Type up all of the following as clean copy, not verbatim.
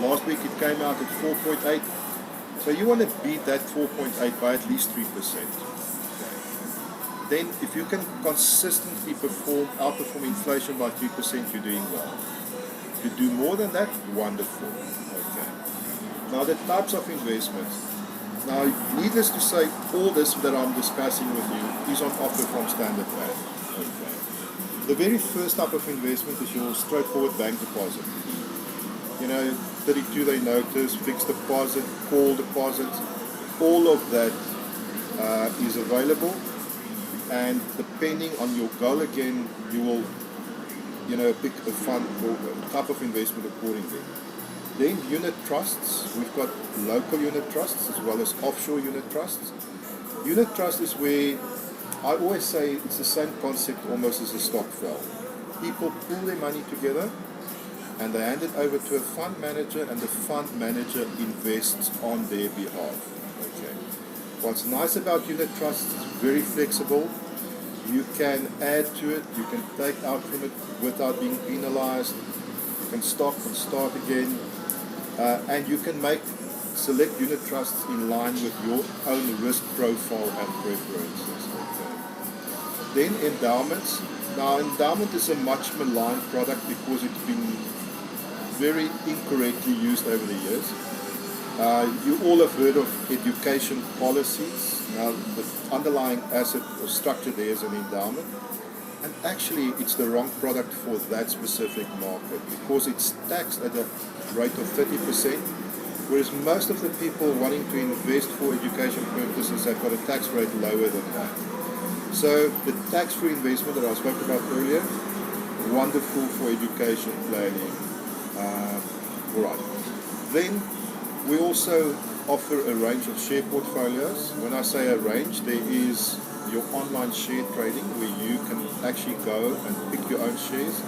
Last week it came out at 4.8. So you want to beat that 4.8 by at least 3%. Then if you can consistently outperform inflation by 3%, you're doing well. If you do more than that, wonderful. Okay. Now the types of investments. Now, needless to say, all this that I'm discussing with you is on offer from Standard Bank. Okay. The very first type of investment is your straightforward bank deposit. 32-day notice, fixed deposit, call deposits, all of that is available. And depending on your goal again, you will, pick a fund or a type of investment accordingly. Then unit trusts, we've got local unit trusts as well as offshore unit trusts. Unit trust is where, I always say it's the same concept almost as a stokvel. People pool their money together and they hand it over to a fund manager, and the fund manager invests on their behalf. Okay. What's nice about unit trusts is very flexible. You can add to it, you can take out from it without being penalized. You can stop and start again. And you can select unit trusts in line with your own risk profile and preferences. Okay. Then endowments. Now, endowment is a much maligned product because it's been very incorrectly used over the years. You all have heard of education policies. Now, the underlying asset or structure there is an endowment. And actually, it's the wrong product for that specific market because it's taxed at a rate of 30%, whereas most of the people wanting to invest for education purposes have got a tax rate lower than that. So the tax-free investment that I spoke about earlier, wonderful for education planning. All right. Then we also offer a range of share portfolios. When I say a range, there is your online share trading where you can actually go and pick your own shares,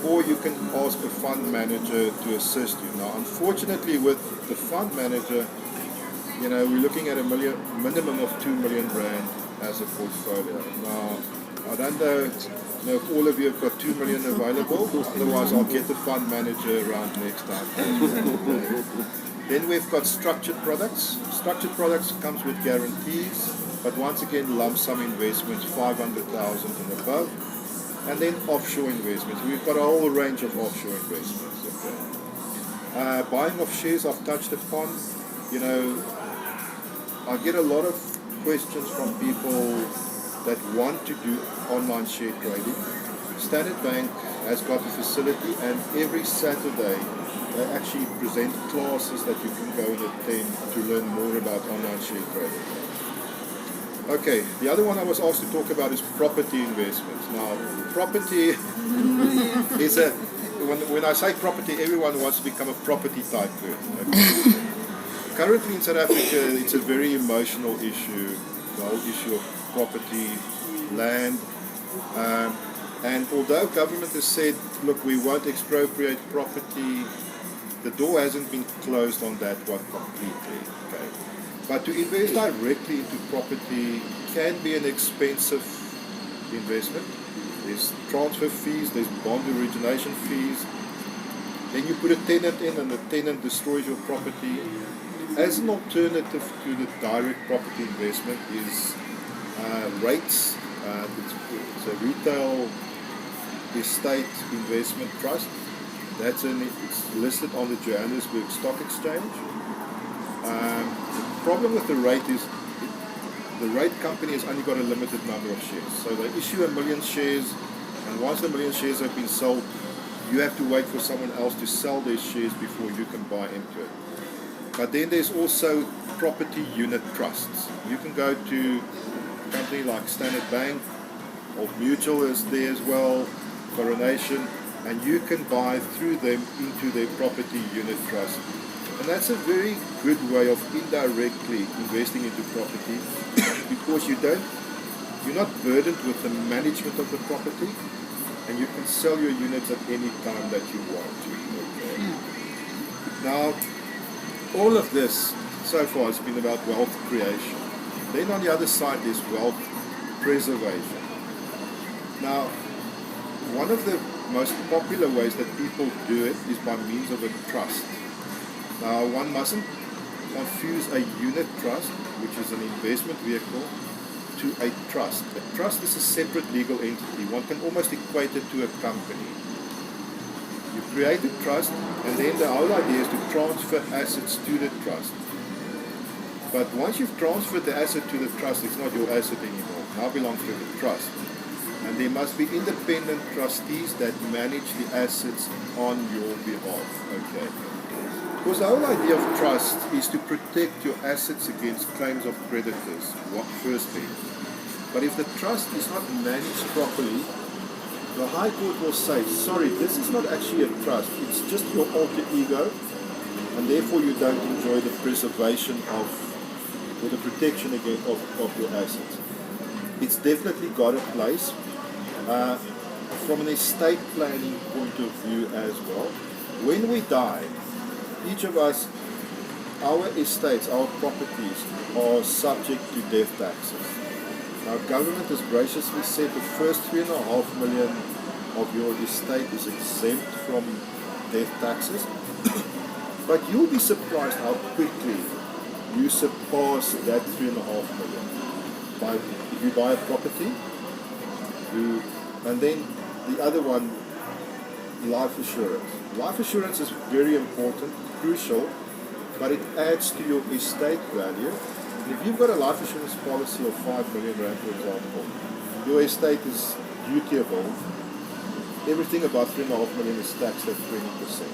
or you can ask a fund manager to assist you. Now, unfortunately, with the fund manager, we're looking at a minimum of 2 million rand as a portfolio. Now, I don't know if all of you have got 2 million available, otherwise I'll get the fund manager around next time. Then we've got structured products. Structured products comes with guarantees, but once again, lump sum investments, 500,000 and above. And then offshore investments. We've got a whole range of offshore investments. Okay. Buying of shares, I've touched upon. I get a lot of questions from people that want to do online share trading. Standard Bank has got a facility, and every Saturday they actually present classes that you can go and attend to learn more about online share trading. Okay, the other one I was asked to talk about is property investments. Now, property is when I say property, everyone wants to become a property tycoon. Okay? Currently in South Africa, it's a very emotional issue, the whole issue of property, land. And although government has said, look, we won't expropriate property, the door hasn't been closed on that one completely. Okay. But to invest directly into property can be an expensive investment. There's transfer fees, there's bond origination fees. Then you put a tenant in and the tenant destroys your property. As an alternative to the direct property investment is REITs. It's a retail estate investment trust. It's listed on the Johannesburg Stock Exchange. The problem with the REIT is the REIT company has only got a limited number of shares. So they issue 1 million shares, and once the 1 million shares have been sold, you have to wait for someone else to sell their shares before you can buy into it. But then there's also property unit trusts. You can go to a company like Standard Bank, Old Mutual is there as well, Coronation, and you can buy through them into their property unit trust. And that's a very good way of indirectly investing into property because you're not burdened with the management of the property, and you can sell your units at any time that you want to. Okay. Now, all of this so far has been about wealth creation. Then on the other side is wealth preservation. Now, one of the most popular ways that people do it is by means of a trust. Now, one mustn't confuse a unit trust, which is an investment vehicle, to a trust. A trust is a separate legal entity. One can almost equate it to a company. You create a trust, and then the whole idea is to transfer assets to the trust. But once you've transferred the asset to the trust, it's not your asset anymore. It now belongs to the trust. And there must be independent trustees that manage the assets on your behalf. Okay. Because the whole idea of trust is to protect your assets against claims of creditors, first thing. But if the trust is not managed properly, the High Court will say, sorry, this is not actually a trust, it's just your alter ego, and therefore you don't enjoy the preservation of, or the protection again of your assets. It's definitely got a place from an estate planning point of view as well. When we die, each of us, our estates, our properties are subject to death taxes. Now, government has graciously said the first 3.5 million of your estate is exempt from death taxes, but you'll be surprised how quickly you surpass that 3.5 million. If you buy a property, and then the other one, life assurance. Life assurance is very important, crucial, but it adds to your estate value. And if you've got a life assurance policy of 5 million rand, for example, your estate is dutiable. Everything above 3.5 million is taxed at 20%.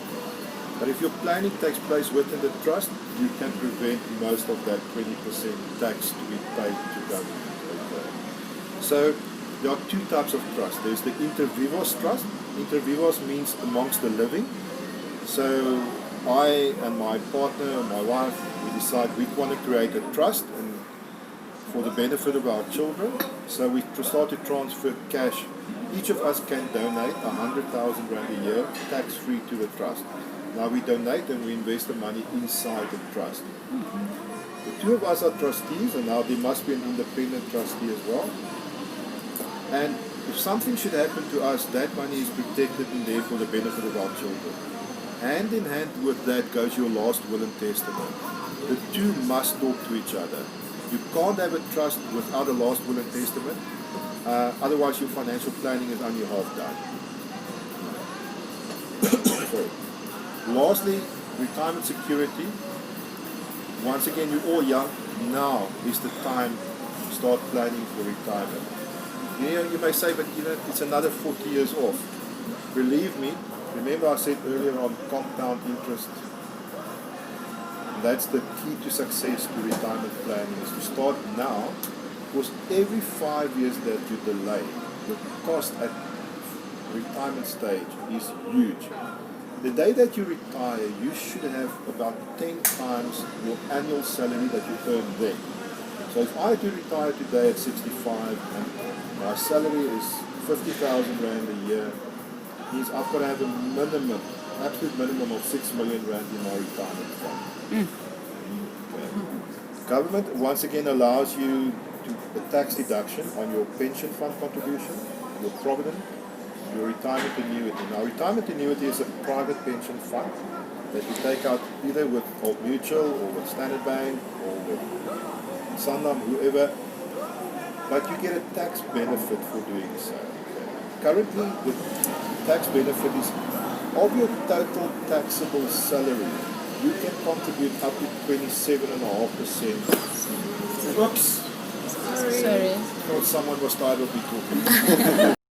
But if your planning takes place within the trust, you can prevent most of that 20% tax to be paid to government. Okay. So there are two types of trust. There's the inter vivos trust. Inter vivos means amongst the living. So I and my partner, my wife, we decide we want to create a trust and for the benefit of our children. So we start to transfer cash. Each of us can donate 100,000 rand a year, tax-free, to the trust. Now we donate and we invest the money inside the trust. The two of us are trustees, and now there must be an independent trustee as well. And if something should happen to us, that money is protected and there for the benefit of our children. Hand in hand with that goes your last will and testament. The two must talk to each other. You can't have a trust without a last will and testament. Otherwise your financial planning is only half done. Sorry. Lastly, retirement security. Once again, you're all young. Now is the time to start planning for retirement. You may say, but it's another 40 years off. Believe me, remember I said earlier on compound interest. That's the key to success to retirement planning, is to start now, because every 5 years that you delay, the cost at retirement stage is huge. The day that you retire, you should have about 10 times your annual salary that you earn then. So if I do retire today at 65 and my salary is 50,000 rand a year, means I've got to have a minimum, absolute minimum of 6 million rand in my retirement fund. Okay. Government once again allows you a tax deduction on your pension fund contribution, your provident, your retirement annuity. Now, retirement annuity is a private pension fund that you take out either with Old Mutual or with Standard Bank or with Sanlam, whoever, but you get a tax benefit for doing so. Okay. Currently, the tax benefit is of your total taxable salary, you can contribute up to 27.5%. Oops! Sorry. Thought someone was tired of me talking.